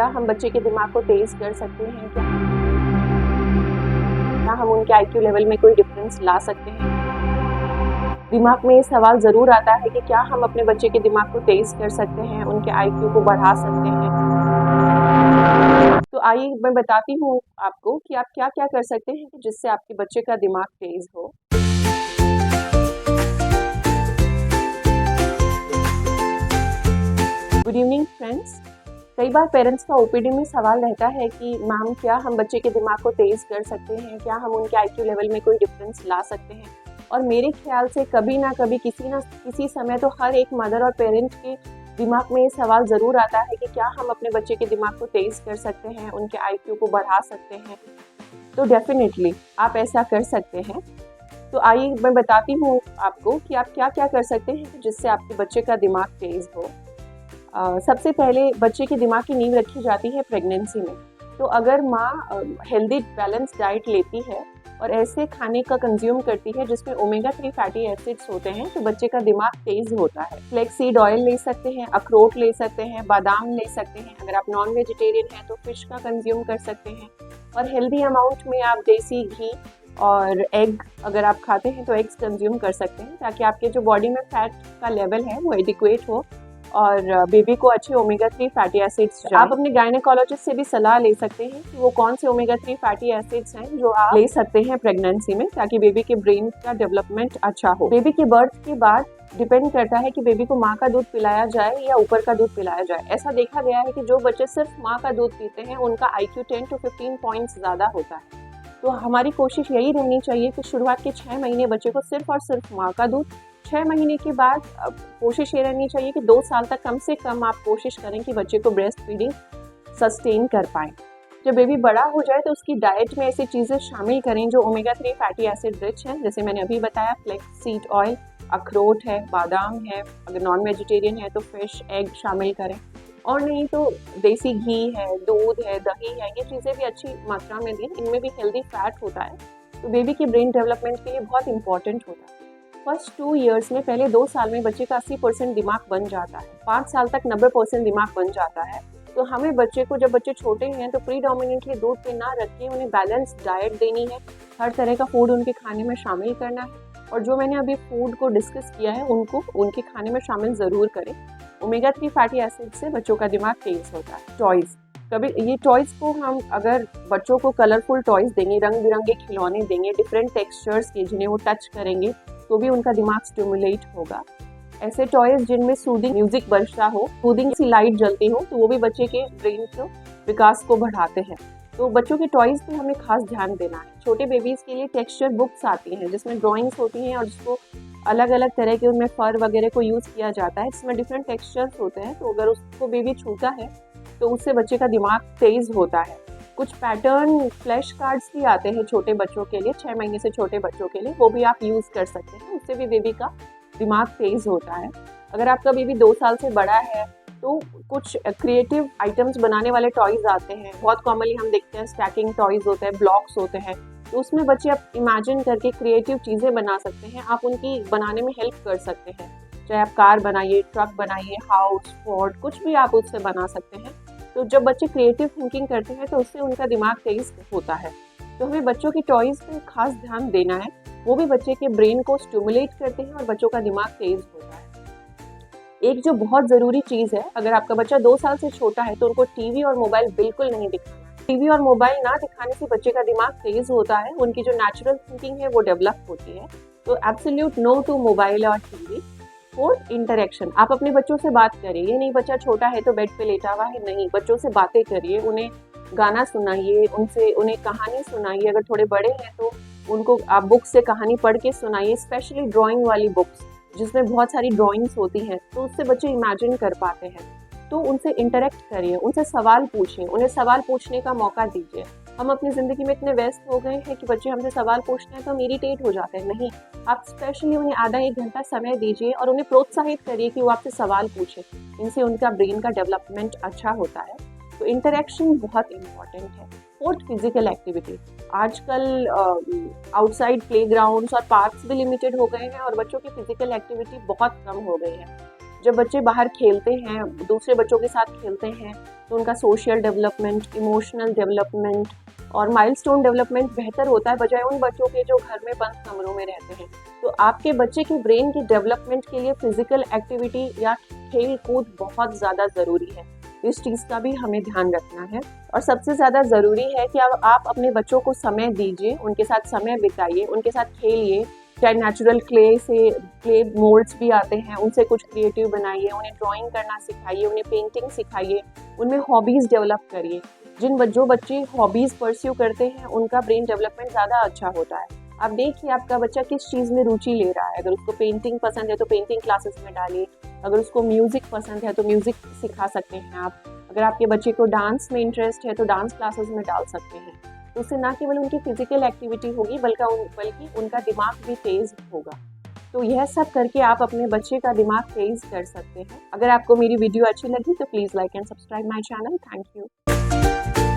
क्या हम बच्चे के दिमाग को तेज कर सकते हैं? क्या हम उनके आईक्यू लेवल में कोई डिफरेंस ला सकते हैं? दिमाग में ये सवाल ज़रूर आता है कि क्या हम अपने बच्चे के दिमाग को तेज कर सकते हैं, उनके आईक्यू को बढ़ा सकते हैं? तो आइए मैं बताती हूँ आपको कि आप क्या-क्या कर सकते हैं जिससे आपके बच्चे का दिमाग तेज हो। Good evening friends. कई बार पेरेंट्स का ओपीडी में सवाल रहता है कि मैम क्या हम बच्चे के दिमाग को तेज कर सकते हैं? क्या हम उनके आईक्यू लेवल में कोई डिफरेंस ला सकते हैं? और मेरे ख्याल से कभी ना कभी किसी समय तो हर एक मदर और पेरेंट के दिमाग में ये सवाल ज़रूर आता है कि क्या हम अपने बच्चे के दिमाग को तेज कर सकते हैं, उनके आईक्यू को बढ़ा सकते हैं? तो डेफिनेटली आप ऐसा कर सकते हैं। तो आइए मैं बताती हूँ आपको कि आप क्या-क्या कर सकते हैं जिससे आपके बच्चे का दिमाग तेज हो। सबसे पहले बच्चे के दिमाग की नींव रखी जाती है प्रेगनेंसी में। तो अगर माँ हेल्दी बैलेंस डाइट लेती है और ऐसे खाने का कंज्यूम करती है जिसमें ओमेगा 3 फैटी एसिड्स होते हैं तो बच्चे का दिमाग तेज होता है। फ्लेक्स सीड ऑयल ले सकते हैं, अखरोट ले सकते हैं, बादाम ले सकते हैं। अगर आप नॉन वेजिटेरियन हैं तो फिश का कंज्यूम कर सकते हैं और हेल्दी अमाउंट में आप देसी घी और एग अगर आप खाते हैं तो एग्स कंज्यूम कर सकते हैं ताकि आपके जो बॉडी में फैट का लेवल है वो एडिक्वेट हो और बेबी को अच्छे ओमेगा 3 फैटी एसिड्स जाए। आप अपने गायनेकोलॉजिस्ट से भी सलाह ले सकते हैं कि वो कौन से ओमेगा 3 फैटी एसिड्स हैं जो आप ले सकते हैं प्रेगनेंसी में ताकि बेबी के ब्रेन का डेवलपमेंट अच्छा हो। बेबी के बर्थ के बाद डिपेंड करता है कि बेबी को माँ का दूध पिलाया जाए या ऊपर का दूध पिलाया जाए। ऐसा देखा गया है कि जो बच्चे सिर्फ माँ का दूध पीते हैं उनका IQ 10 to 15 पॉइंट्स ज़्यादा होता है। तो हमारी कोशिश यही रहनी चाहिए कि शुरुआत के 6 महीने बच्चे को सिर्फ और सिर्फ माँ का दूध, 6 महीने के बाद कोशिश ये रहनी चाहिए कि 2 साल तक कम से कम आप कोशिश करें कि बच्चे को ब्रेस्ट फीडिंग सस्टेन कर पाएँ। जब बेबी बड़ा हो जाए तो उसकी डाइट में ऐसी चीज़ें शामिल करें जो ओमेगा 3 फैटी एसिड रिच हैं, जैसे मैंने अभी बताया फ्लेक्स सीड ऑयल, अखरोट है, बादाम है, अगर नॉन वेजिटेरियन है तो फिश, एग शामिल करें और नहीं तो देसी घी है, दूध है, दही है, ये चीज़ें भी अच्छी मात्रा में दें। इनमें भी हेल्दी फैट होता है तो बेबी के ब्रेन डेवलपमेंट के लिए बहुत इंपॉर्टेंट होता है। फर्स्ट 2 ईयर्स में पहले 2 साल में बच्चे का 80% दिमाग बन जाता है, 5 साल तक 90% दिमाग बन जाता है। तो हमें बच्चे को जब बच्चे छोटे हैं तो प्रीडोमिनेंटली दूध पे ना रख के उन्हें बैलेंस डाइट देनी है, हर तरह का फूड उनके खाने में शामिल करना है और जो मैंने अभी फूड को डिस्कस किया है उनको उनके खाने में शामिल ज़रूर करें। ओमेगा 3 फैटी एसिड से बच्चों का दिमाग तेज होता है। टॉयज़, कभी ये टॉयज़ को हम अगर बच्चों को कलरफुल टॉयज़ देंगे, रंग बिरंगे खिलौने देंगे, डिफरेंट टेक्सचर्स के जिन्हें वो टच करेंगे तो भी उनका दिमाग स्टिमुलेट होगा। ऐसे टॉयज़ जिनमें सूदिंग म्यूजिक बजता हो, सूदिंग सी लाइट जलती हो तो वो भी बच्चे के ब्रेन के विकास को बढ़ाते हैं। तो बच्चों के टॉयज़ पे हमें खास ध्यान देना है। छोटे बेबीज़ के लिए टेक्सचर बुक्स आती हैं जिसमें ड्राइंग्स होती हैं और जिसको अलग अलग तरह के उनमें फर वगैरह को यूज़ किया जाता है जिसमें डिफरेंट टेक्सचर्स होते हैं। तो अगर उसको बेबी छूता है तो उससे बच्चे का दिमाग तेज़ होता है। कुछ पैटर्न फ्लैश कार्ड्स भी आते हैं छोटे बच्चों के लिए, 6 महीने से छोटे बच्चों के लिए, वो भी आप यूज़ कर सकते हैं। उससे भी बेबी का दिमाग तेज़ होता है। अगर आपका बेबी 2 साल से बड़ा है तो कुछ क्रिएटिव आइटम्स बनाने वाले टॉयज़ आते हैं। बहुत कॉमनली हम देखते हैं स्टैकिंग टॉयज़ होते हैं, ब्लॉक्स होते हैं, तो उसमें बच्चे आप इमेजिन करके क्रिएटिव चीज़ें बना सकते हैं। आप उनकी बनाने में हेल्प कर सकते हैं। चाहे आप कार बनाइए, ट्रक बनाइए, हाउस, फोर्ट, कुछ भी आप उससे बना सकते हैं। तो जब बच्चे क्रिएटिव थिंकिंग करते हैं तो उससे उनका दिमाग तेज होता है। तो हमें बच्चों की टॉयज़ पे खास ध्यान देना है, वो भी बच्चे के ब्रेन को स्टिमुलेट करते हैं और बच्चों का दिमाग तेज होता है। एक जो बहुत ज़रूरी चीज़ है, अगर आपका बच्चा 2 साल से छोटा है तो उनको टीवी और मोबाइल बिल्कुल नहीं दिखाना है। टीवी और मोबाइल ना दिखाने से बच्चे का दिमाग तेज होता है, उनकी जो नेचुरल थिंकिंग है वो डेवलप होती है। तो एब्सोल्यूट नो टू मोबाइल और टीवी। Fourth, interaction. आप अपने बच्चों से बात करिए। ये नहीं बच्चा छोटा है तो बेड पे लेटा हुआ है, नहीं, बच्चों से बातें करिए, उन्हें गाना सुनाइए, उन्हें कहानी सुनाइए। अगर थोड़े बड़े हैं तो उनको आप बुक से कहानी पढ़ के सुनाइए, स्पेशली ड्राइंग वाली बुक्स जिसमें बहुत सारी ड्राइंग्स होती हैं तो उससे बच्चे इमेजिन कर पाते हैं। तो उनसे इंटरेक्ट करिए, उनसे सवाल पूछिए, उन्हें सवाल पूछने का मौका दीजिए। हम अपनी ज़िंदगी में इतने व्यस्त हो गए हैं कि बच्चे हमसे सवाल पूछते हैं तो हम इरिटेट हो जाते हैं। नहीं, आप स्पेशली उन्हें आधा 1 घंटा समय दीजिए और उन्हें प्रोत्साहित करिए कि वो आपसे सवाल पूछें। इनसे उनका ब्रेन का डेवलपमेंट अच्छा होता है। तो इंटरेक्शन बहुत इम्पॉर्टेंट है। Fourth, physical activity. आजकल आउटसाइड प्लेग्राउंड्स और पार्क्स भी लिमिटेड हो गए हैं और बच्चों की फिजिकल एक्टिविटी बहुत कम हो गई है। जब बच्चे बाहर खेलते हैं, दूसरे बच्चों के साथ खेलते हैं तो उनका सोशल डेवलपमेंट, इमोशनल डेवलपमेंट और माइलस्टोन डेवलपमेंट बेहतर होता है, बजाय उन बच्चों के जो घर में बंद कमरों में रहते हैं। तो आपके बच्चे के ब्रेन की डेवलपमेंट के लिए फिजिकल एक्टिविटी या खेल कूद बहुत ज़्यादा ज़रूरी है। इस चीज़ का भी हमें ध्यान रखना है। और सबसे ज़्यादा ज़रूरी है कि अब आप अपने बच्चों को समय दीजिए, उनके साथ समय बिताइए, उनके साथ खेलिए। चाहे नेचुरल क्ले मोल्ड्स भी आते हैं, उनसे कुछ क्रिएटिव बनाइए, उन्हें ड्राइंग करना सिखाइए, उन्हें पेंटिंग सिखाइए, उनमें हॉबीज़ डेवलप करिए। जो बच्चे हॉबीज़ परस्यू करते हैं उनका ब्रेन डेवलपमेंट ज़्यादा अच्छा होता है। आप देखिए आपका बच्चा किस चीज़ में रुचि ले रहा है। अगर उसको पेंटिंग पसंद है तो पेंटिंग क्लासेस में डालिए, अगर उसको म्यूज़िक पसंद है तो म्यूज़िक सिखा सकते हैं आप। अगर आपके बच्चे को डांस में इंटरेस्ट है तो डांस क्लासेस में डाल सकते हैं। तो उससे ना केवल उनकी फिजिकल एक्टिविटी होगी बल्कि उनका दिमाग भी तेज होगा। तो यह सब करके आप अपने बच्चे का दिमाग तेज कर सकते हैं। अगर आपको मेरी वीडियो अच्छी लगी तो please like and subscribe my channel. Thank you.